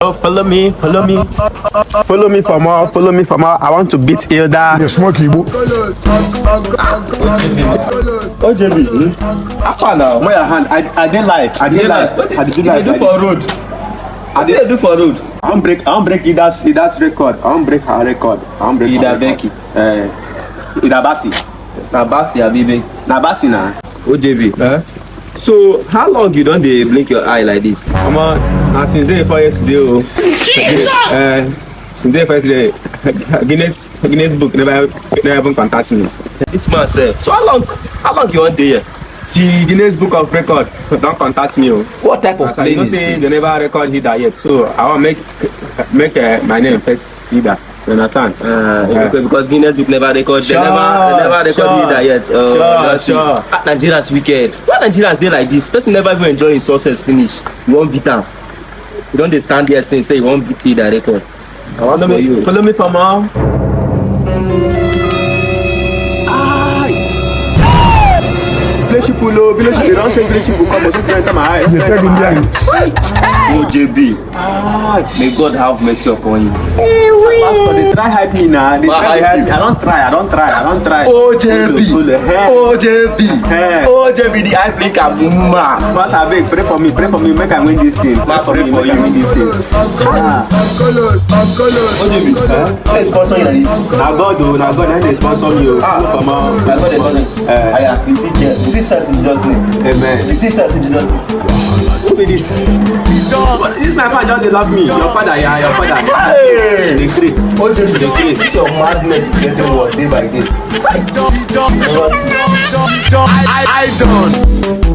Oh, follow me for more, I want to beat Hilda. You smoke Igbo. OJB, how now? Where your hand? I did live. What did you do for road? What did you do for road? I won't break Ida's record. I won't break her record. I won't break Ida Becky. Ida Basi. Nabasi Abibe. Nabasi na. OJB. So how long you don't dey blink your eye like this? Come on, since day before yesterday. Since day before yesterday, Guinness book never even contact me. This man sef. So how long you want dey here? Till Guinness Book of Record don't contact me. What type of plane is say this? they never record Hilda yet, so I want make my name first Hilda. You understand? Because Guinness Book never record. They never record Hilda yet. Sure. Nigerians wicked. Why Nigerians dey like this? Person never even enjoy his success finish. You won't beat am. You don't dey stand here saying say you won't beat Hilda record. I want for you. Follow me for more. Village, they don't say village people come, but something enter my eye. You take Indian. OJB. May God have mercy upon you. Pastor, they try hype me now. They try hype me. I don't try. OJB, the eye blinker. Pastor, I beg, pray for me. Make I win this thing. Pray for you. win this thing. OJB, let's sponsor you like this. Now God, they sponsor me. Come on. My God, they're calling. Receive shots in Jesus' name. Amen. Receive shots in Jesus' name. Who be this? This my father just dey love me. Your father, yeah, your father. Hey! The grace. OJB, the grace. Your madness is getting worse day by day. I done.